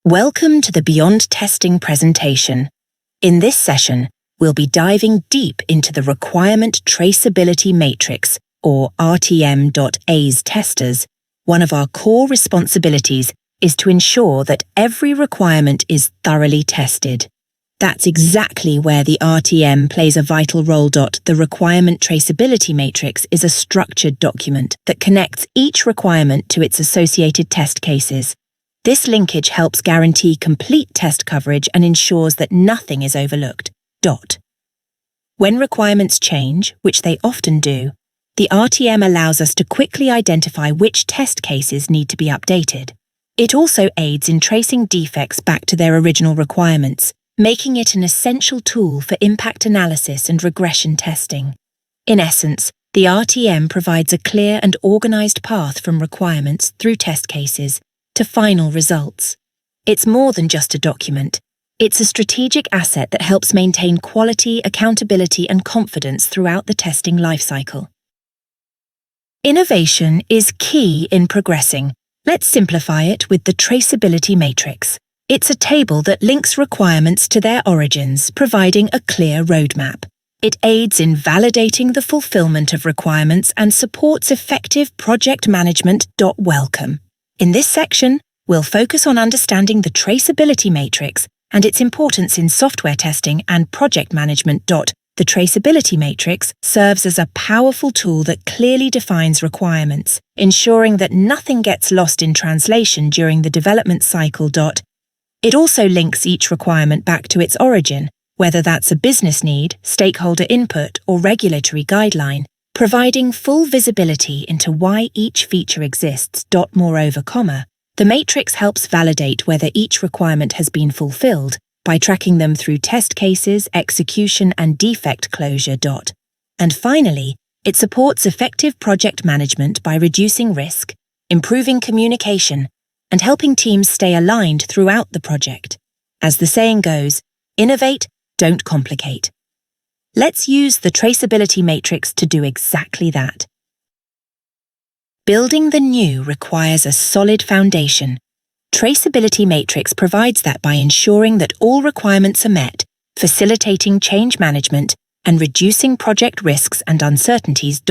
Welcome to the Beyond Testing presentation. In this session, we'll be diving deep into the Requirement Traceability Matrix, or RTM.A's testers. One of our core responsibilities is to ensure that every requirement is thoroughly tested. That's exactly where the RTM plays a vital role. The Requirement Traceability Matrix is a structured document that connects each requirement to its associated test cases. This linkage helps guarantee complete test coverage and ensures that nothing is overlooked. When requirements change, which they often do, the RTM allows us to quickly identify which test cases need to be updated. It also aids in tracing defects back to their original requirements, making it an essential tool for impact analysis and regression testing. In essence, the RTM provides a clear and organized path from requirements through test cases to final results. It's more than just a document. It's a strategic asset that helps maintain quality, accountability, and confidence throughout the testing lifecycle. Innovation is key in progressing. Let's simplify it with the Traceability Matrix. It's a table that links requirements to their origins, providing a clear roadmap. It aids in validating the fulfillment of requirements and supports effective project management. Welcome. In this section, we'll focus on understanding the Traceability Matrix and its importance in software testing and project management. The Traceability Matrix serves as a powerful tool that clearly defines requirements, ensuring that nothing gets lost in translation during the development cycle. It also links each requirement back to its origin, whether that's a business need, stakeholder input, or regulatory guideline, providing full visibility into why each feature exists. Moreover, the matrix helps validate whether each requirement has been fulfilled by tracking them through test cases, execution, and defect closure. And finally, it supports effective project management by reducing risk, improving communication, and helping teams stay aligned throughout the project. As the saying goes, innovate, don't complicate. Let's use the Traceability Matrix to do exactly that. Building the new requires a solid foundation. Traceability Matrix provides that by ensuring that all requirements are met, facilitating change management, and reducing project risks and uncertainties.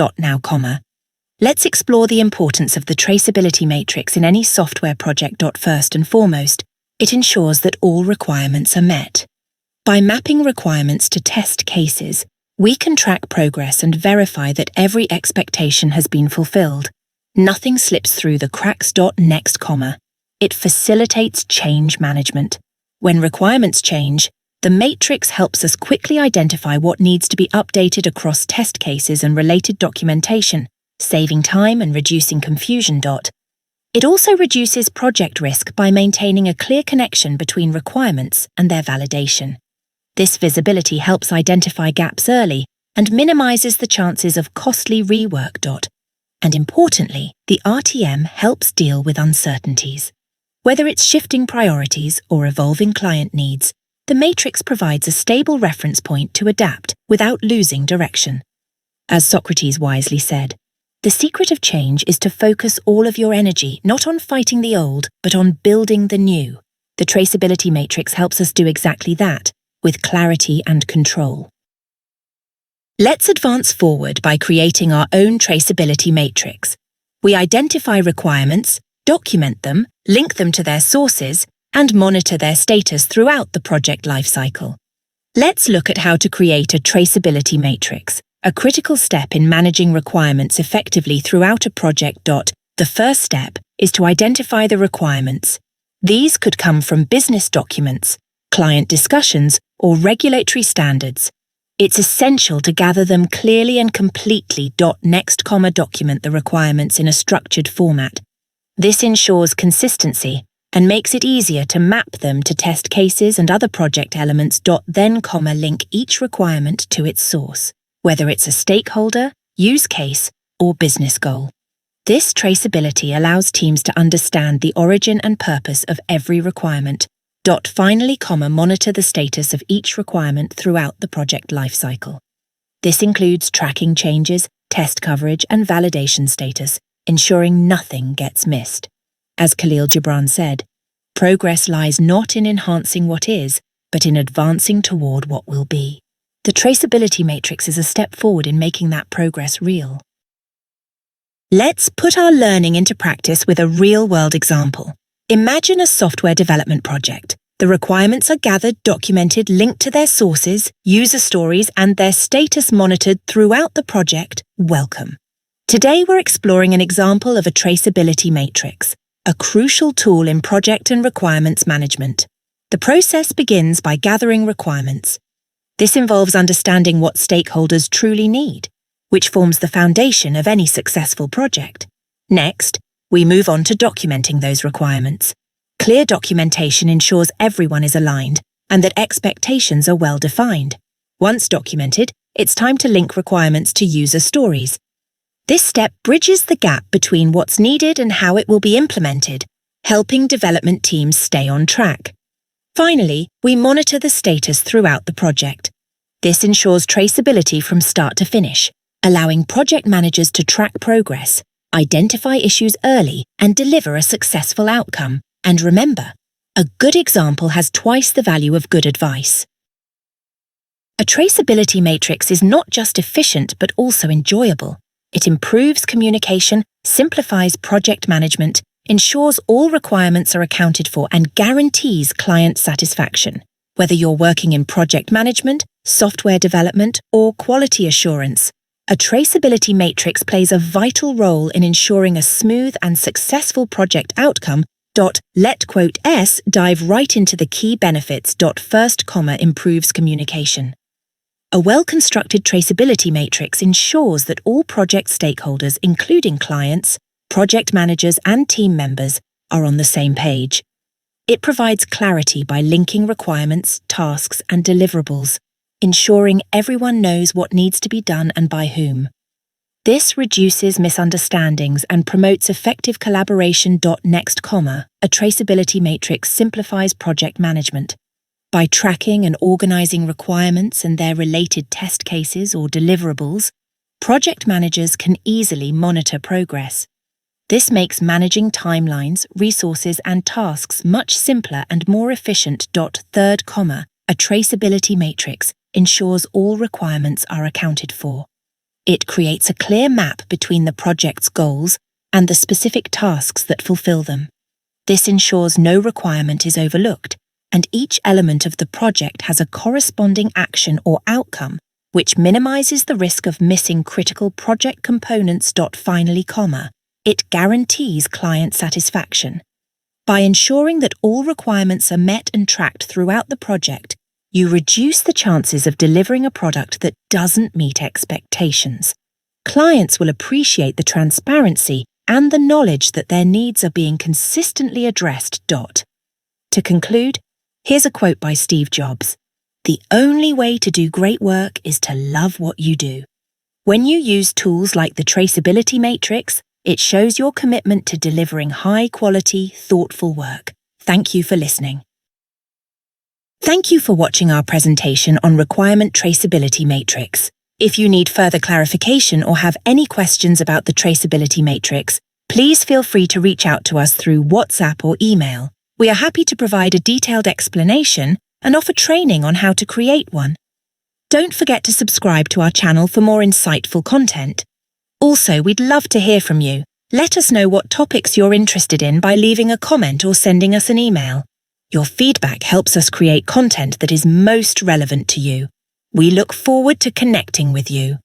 Let's explore the importance of the Traceability Matrix in any software project. First and foremost, it ensures that all requirements are met. By mapping requirements to test cases, we can track progress and verify that every expectation has been fulfilled. Nothing slips through the cracks. Next, it facilitates change management. When requirements change, the matrix helps us quickly identify what needs to be updated across test cases and related documentation, saving time and reducing confusion. It also reduces project risk by maintaining a clear connection between requirements and their validation. This visibility helps identify gaps early and minimizes the chances of costly rework. And importantly, the RTM helps deal with uncertainties. Whether it's shifting priorities or evolving client needs, the matrix provides a stable reference point to adapt without losing direction. As Socrates wisely said, the secret of change is to focus all of your energy not on fighting the old, but on building the new. The Traceability Matrix helps us do exactly that, with clarity and control. Let's advance forward by creating our own Traceability Matrix. We identify requirements, document them, link them to their sources, and monitor their status throughout the project lifecycle. Let's look at how to create a Traceability Matrix, a critical step in managing requirements effectively throughout a project. The first step is to identify the requirements. These could come from business documents, client discussions, or regulatory standards. It's essential to gather them clearly and completely. Next, document the requirements in a structured format. This ensures consistency and makes it easier to map them to test cases and other project elements. Then, link each requirement to its source, whether it's a stakeholder, use case, or business goal. This traceability allows teams to understand the origin and purpose of every requirement. Finally, monitor the status of each requirement throughout the project lifecycle. This includes tracking changes, test coverage, and validation status, ensuring nothing gets missed. As Khalil Gibran said, Progress lies not in enhancing what is, but in advancing toward what will be. The traceability matrix is a step forward in making that progress real. Let's put our learning into practice with a real-world example. Imagine a software development project. The requirements are gathered, documented, linked to their sources, user stories, and their status monitored throughout the project. Welcome. Today we're exploring an example of a traceability matrix, a crucial tool in project and requirements management. The process begins by gathering requirements. This involves understanding what stakeholders truly need, which forms the foundation of any successful project. Next, we move on to documenting those requirements. Clear documentation ensures everyone is aligned and that expectations are well defined. Once documented, it's time to link requirements to user stories. This step bridges the gap between what's needed and how it will be implemented, helping development teams stay on track. Finally, we monitor the status throughout the project. This ensures traceability from start to finish, allowing project managers to track progress, identify issues early, and deliver a successful outcome. And remember, a good example has twice the value of good advice. A traceability matrix is not just efficient but also enjoyable. It improves communication, simplifies project management, ensures all requirements are accounted for, and guarantees client satisfaction. Whether you're working in project management, software development, or quality assurance, a traceability matrix plays a vital role in ensuring a smooth and successful project outcome. Let quote S dive right into the key benefits. First comma improves communication. A well-constructed traceability matrix ensures that all project stakeholders, including clients, project managers, and team members, are on the same page. It provides clarity by linking requirements, tasks, and deliverables, ensuring everyone knows what needs to be done and by whom. This reduces misunderstandings and promotes effective collaboration. Next comma, a traceability matrix simplifies project management. By tracking and organizing requirements and their related test cases or deliverables, project managers can easily monitor progress. This makes managing timelines, resources, and tasks much simpler and more efficient. Third comma, a traceability matrix ensures all requirements are accounted for. It creates a clear map between the project's goals and the specific tasks that fulfill them. This ensures no requirement is overlooked, and each element of the project has a corresponding action or outcome, which minimizes the risk of missing critical project components. Finally, comma, it guarantees client satisfaction. By ensuring that all requirements are met and tracked throughout the project, you reduce the chances of delivering a product that doesn't meet expectations. Clients will appreciate the transparency and the knowledge that their needs are being consistently addressed. To conclude, here's a quote by Steve Jobs. "The only way to do great work is to love what you do." When you use tools like the traceability matrix, it shows your commitment to delivering high-quality, thoughtful work. Thank you for listening. Thank you for watching our presentation on Requirement Traceability Matrix. If you need further clarification or have any questions about the Traceability Matrix, please feel free to reach out to us through WhatsApp or email. We are happy to provide a detailed explanation and offer training on how to create one. Don't forget to subscribe to our channel for more insightful content. Also, we'd love to hear from you. Let us know what topics you're interested in by leaving a comment or sending us an email. Your feedback helps us create content that is most relevant to you. We look forward to connecting with you.